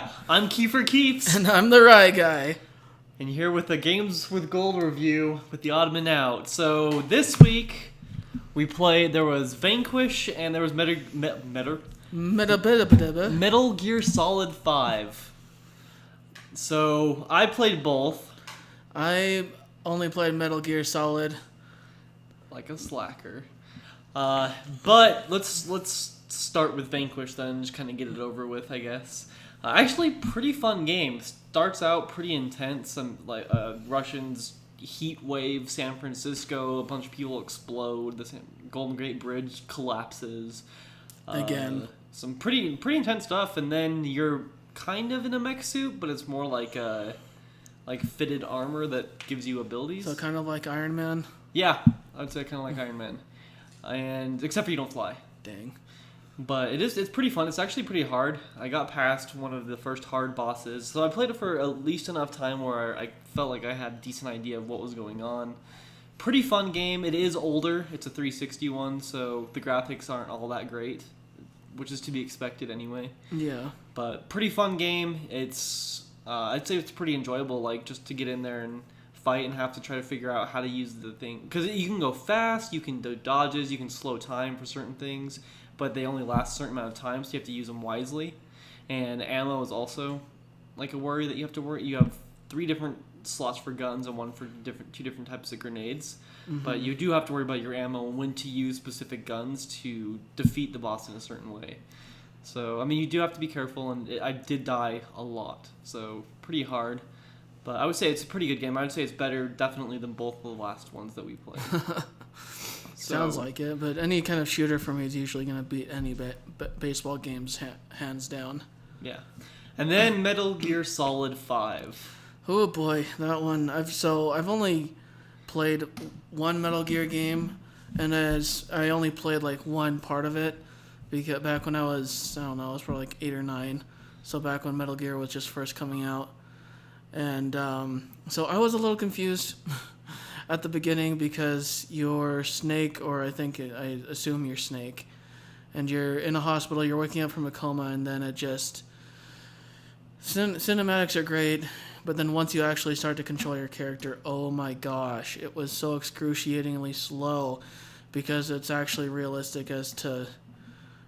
I'm Keefer-Keefs, And I'm the Rye Guy. and you're here with the Games with Gold review with the Ottoman out. So this week there was Vanquish and there was Metal Gear Solid 5. So I played both, I only played Metal Gear Solid. like a slacker. But let's start with Vanquish then, just kind of get it over with, I guess. Actually, pretty fun game. Starts out pretty intense. Some Russians heat wave San Francisco. A bunch of people explode. The Golden Gate Bridge collapses. Again. Some pretty intense stuff. And then you're kind of in a mech suit, but it's more like fitted armor that gives you abilities. So kind of like Iron Man. Yeah, I'd say kind of like Iron Man, and except for you don't fly. Dang. But it's pretty fun. It's actually pretty hard. I got past one of the first hard bosses, so I played it for at least enough time where I felt like I had a decent idea of what was going on. Pretty fun game. It is older. It's a 360 one, so the graphics aren't all that great, which is to be expected anyway. Yeah. But pretty fun game. It's I'd say it's pretty enjoyable, like just to get in there and fight and have to try to figure out how to use the thing, because you can go fast, you can do dodges, you can slow time for certain things, but they only last a certain amount of time, so you have to use them wisely. And ammo is also like a worry that you have to worry. You have 3 different slots for guns and one for two different types of grenades, but you do have to worry about your ammo and when to use specific guns to defeat the boss in a certain way. So I mean, you do have to be careful, and I did die a lot, so pretty hard. But I would say it's a pretty good game. I would say it's better, definitely, than both the last ones that we played. Sounds like it, but any kind of shooter for me is usually going to beat any baseball games hands down. Yeah. And then Metal Gear Solid 5. Oh boy, that one. I've only played one Metal Gear game, and I only played like one part of it, because back when I was probably like 8 or 9. So back when Metal Gear was just first coming out. And so I was a little confused at the beginning because you're Snake, or I assume you're Snake, and you're in a hospital, you're waking up from a coma, and then it just... Cinematics are great, but then once you actually start to control your character, oh my gosh, it was so excruciatingly slow, because it's actually realistic as to...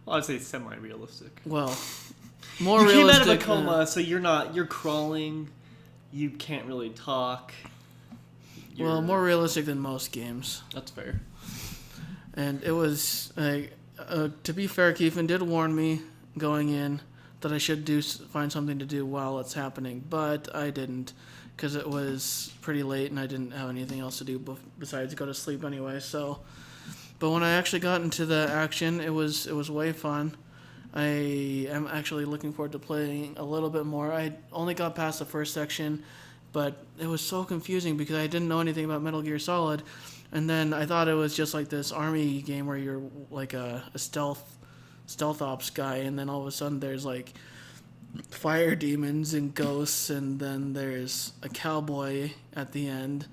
Well, I'd say semi-realistic. Well, more you realistic... came out of a coma, so you're crawling... You can't really talk. Well, more realistic than most games. That's fair. And it was, to be fair, Keefen did warn me going in that I should find something to do while it's happening, but I didn't, because it was pretty late and I didn't have anything else to do besides go to sleep anyway. So, but when I actually got into the action, it was way fun. I am actually looking forward to playing a little bit more. I only got past the first section, but it was so confusing because I didn't know anything about Metal Gear Solid, and then I thought it was just like this army game where you're like a stealth ops guy, and then all of a sudden there's like fire demons and ghosts, and then there's a cowboy at the end.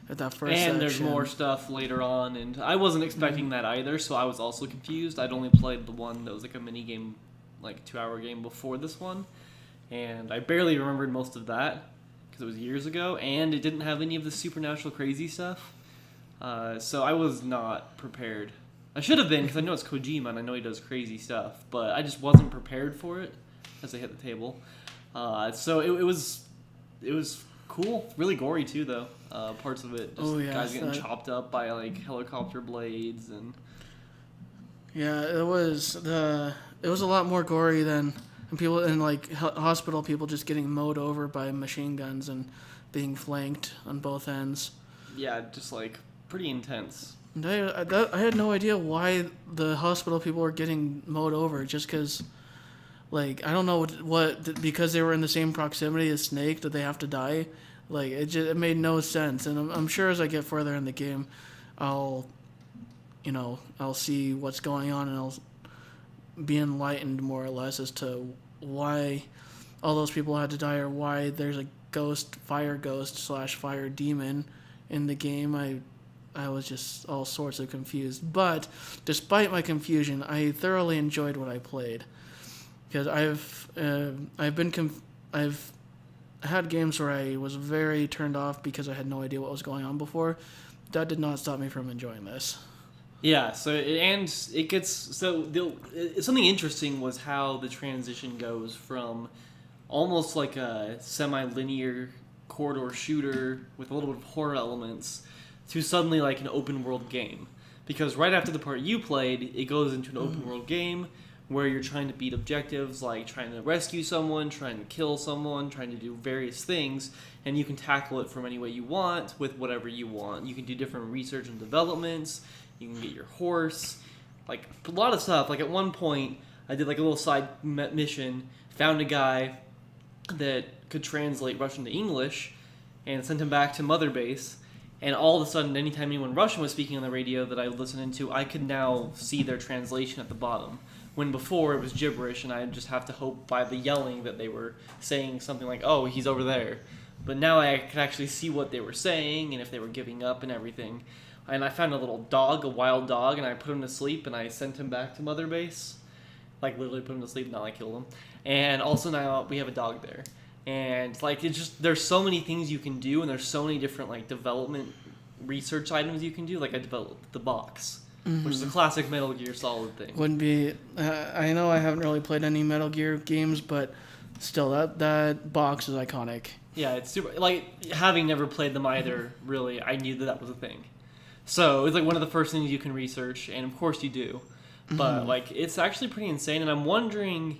At that first section. There's more stuff later on, and I wasn't expecting that either, so I was also confused. I'd only played the one that was like a mini game, like 2-hour game before this one, and I barely remembered most of that because it was years ago, and it didn't have any of the supernatural crazy stuff. So I was not prepared. I should have been, because I know it's Kojima and I know he does crazy stuff, but I just wasn't prepared for it as I hit the table. So it was cool, really gory too, though. Parts of it, guys getting chopped up by like helicopter blades, and it was a lot more gory than people in like hospital people just getting mowed over by machine guns and being flanked on both ends. Yeah, just like pretty intense. And I had no idea why the hospital people were getting mowed over, just because. Like, I don't know what because they were in the same proximity as Snake, did they have to die? Like, it made no sense. And I'm sure as I get further in the game, I'll see what's going on, and I'll be enlightened more or less as to why all those people had to die, or why there's a fire ghost / fire demon in the game. I was just all sorts of confused. But despite my confusion, I thoroughly enjoyed what I played. because I've had games where I was very turned off because I had no idea what was going on before. That did not stop me from enjoying this. Yeah, it gets something interesting was how the transition goes from almost like a semi-linear corridor shooter with a little bit of horror elements to suddenly like an open world game. Because right after the part you played, it goes into an open world game where you're trying to beat objectives like trying to rescue someone, trying to kill someone, trying to do various things, and you can tackle it from any way you want with whatever you want. You can do different research and developments. You can get your horse, like a lot of stuff. Like at one point, I did like a little side mission, found a guy that could translate Russian to English, and sent him back to Mother Base. And all of a sudden, anytime anyone Russian was speaking on the radio that I would listen into, I could now see their translation at the bottom. When before it was gibberish, and I'd just have to hope by the yelling that they were saying something like, "Oh, he's over there." But now I could actually see what they were saying and if they were giving up and everything. And I found a little dog, a wild dog, and I put him to sleep, and I sent him back to Mother Base. Like, literally put him to sleep, not like killed him. And also now we have a dog there. And, like, it's just, there's so many things you can do, and there's so many different, like, development research items you can do. Like, I developed the box, which is a classic Metal Gear Solid thing. Wouldn't be... I know I haven't really played any Metal Gear games, but still, that box is iconic. Yeah, it's super... Like, having never played them either, really, I knew that was a thing. So it's like one of the first things you can research, and of course you do. But like it's actually pretty insane, and I'm wondering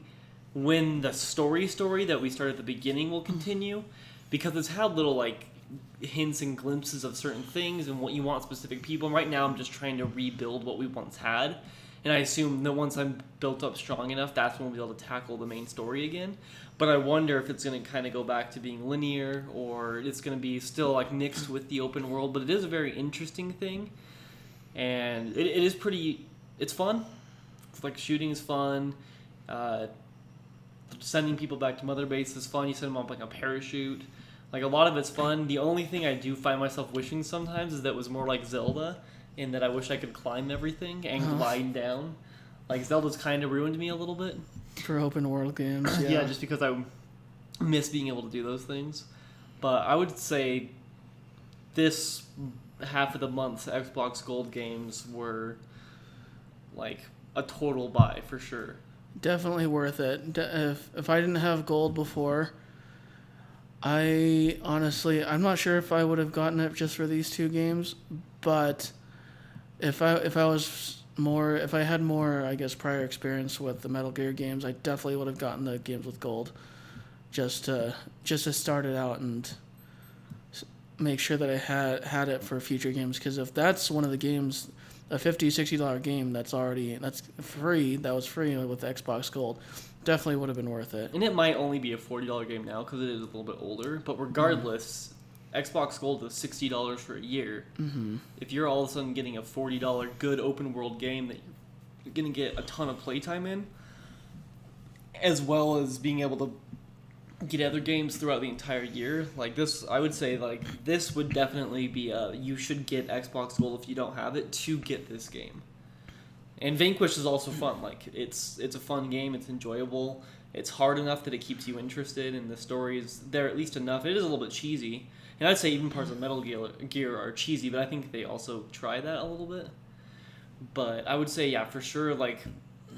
when the story that we started at the beginning will continue, because it's had little like hints and glimpses of certain things and what you want specific people. And right now I'm just trying to rebuild what we once had, and I assume that once I'm built up strong enough, that's when we'll be able to tackle the main story again. But I wonder if it's going to kind of go back to being linear, or it's going to be still like mixed with the open world. But it is a very interesting thing, and it is pretty. It's fun. It's like shooting is fun. Sending people back to Mother Base is fun. You send them up like a parachute. Like a lot of it's fun. The only thing I do find myself wishing sometimes is that it was more like Zelda, in that I wish I could climb everything and glide down. Like Zelda's kind of ruined me a little bit. For open world games, yeah. Yeah, just because I miss being able to do those things. But I would say this half of the month's Xbox Gold games were like a total buy for sure. Definitely worth it. If I didn't have Gold before, I'm not sure if I would have gotten it just for these two games, but if I had more, I guess, prior experience with the Metal Gear games, I definitely would have gotten the games with Gold, just to start it out and make sure that I had it for future games. Because if that's one of the games, a $50, $60 game that's free, that was free with Xbox Gold, definitely would have been worth it. And it might only be a $40 game now because it is a little bit older. But regardless, Xbox Gold is $60 for a year. Mm-hmm. If you're all of a sudden getting a $40 good open world game that you're going to get a ton of playtime in, as well as being able to get other games throughout the entire year, like this, I would say like this would definitely be you should get Xbox Gold if you don't have it to get this game. And Vanquished is also fun. Like it's a fun game. It's enjoyable. It's hard enough that it keeps you interested, and the story is there at least enough. It is a little bit cheesy, and I'd say even parts of Metal Gear are cheesy, but I think they also try that a little bit. But I would say, yeah, for sure, like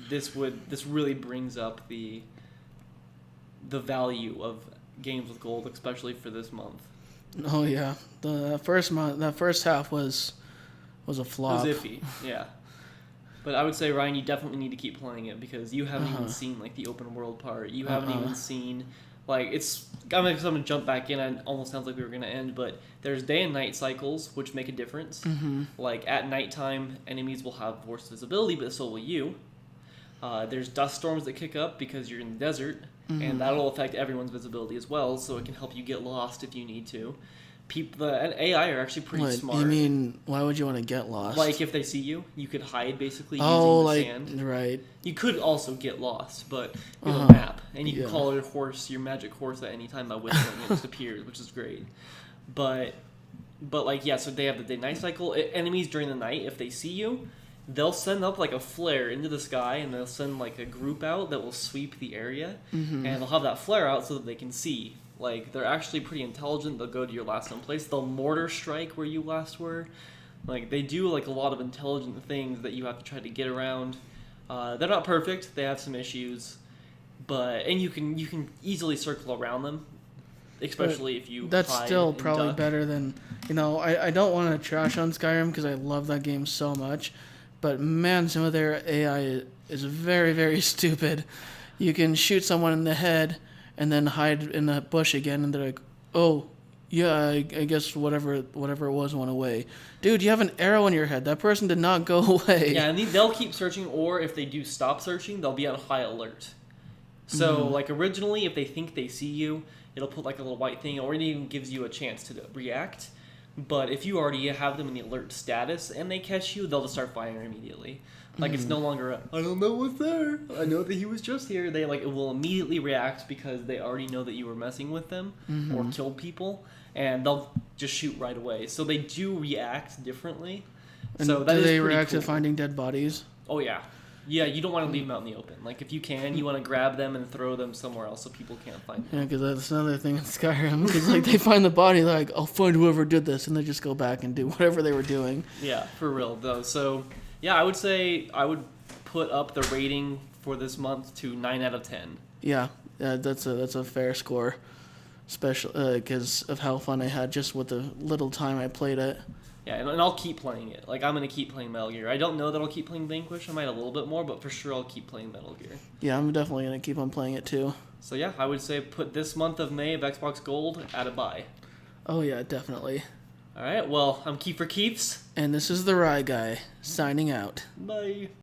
this really brings up the value of games with Gold, especially for this month. Oh yeah, the first half was a flop. It was iffy, yeah. But I would say, Ryan, you definitely need to keep playing it because you haven't even seen like the open world part. You haven't even seen like it's. I'm gonna jump back in. It almost sounds like we were gonna end, but there's day and night cycles which make a difference. Mm-hmm. Like at nighttime, enemies will have worse visibility, but so will you. There's dust storms that kick up because you're in the desert, and that'll affect everyone's visibility as well. So it can help you get lost if you need to. The AI are actually pretty smart. You mean, why would you want to get lost? Like, if they see you, you could hide, basically, using the sand. Right. You could also get lost, but you have a map, and you can call your horse, your magic horse, at any time by whistling, it just appears, which is great. But like, yeah, so they have the day-night cycle. Enemies during the night, if they see you, they'll send up like a flare into the sky, and they'll send like a group out that will sweep the area, and they'll have that flare out so that they can see. Like, they're actually pretty intelligent. They'll go to your last known place. They'll mortar strike where you last were. Like, they do like a lot of intelligent things that you have to try to get around. They're not perfect. They have some issues, and you can easily circle around them, especially if you. That's hide still and probably duck. better than, I don't want to trash on Skyrim because I love that game so much, but man, some of their AI is very, very stupid. You can shoot someone in the head and then hide in a bush again, and they're like, oh, yeah, I guess whatever it was went away. Dude, you have an arrow in your head. That person did not go away. Yeah, and they'll keep searching, or if they do stop searching, they'll be on high alert. So, like, originally, if they think they see you, it'll put, like, a little white thing, or it even gives you a chance to react. But if you already have them in the alert status and they catch you, they'll just start firing immediately. Like, it's no longer I don't know what's there. I know that he was just here. It will immediately react because they already know that you were messing with them or killed people, and they'll just shoot right away. So they do react differently. And so that do is they pretty react cool. to finding dead bodies? Oh, yeah. Yeah, you don't want to leave them out in the open. Like, if you can, you want to grab them and throw them somewhere else so people can't find them. Yeah, because that's another thing in Skyrim. Because like they find the body, they're like, I'll find whoever did this, and they just go back and do whatever they were doing. Yeah, for real though. So, yeah, I would say I would put up the rating for this month to 9 out of 10. Yeah, that's a fair score, especially because of how fun I had just with the little time I played it. Yeah, and I'll keep playing it. Like, I'm going to keep playing Metal Gear. I don't know that I'll keep playing Vanquish. I might a little bit more, but for sure I'll keep playing Metal Gear. Yeah, I'm definitely going to keep on playing it too. So, yeah, I would say put this month of May of Xbox Gold at a buy. Oh, yeah, definitely. All right, well, I'm Keefer-Keefs. And this is the Rye Guy, signing out. Bye.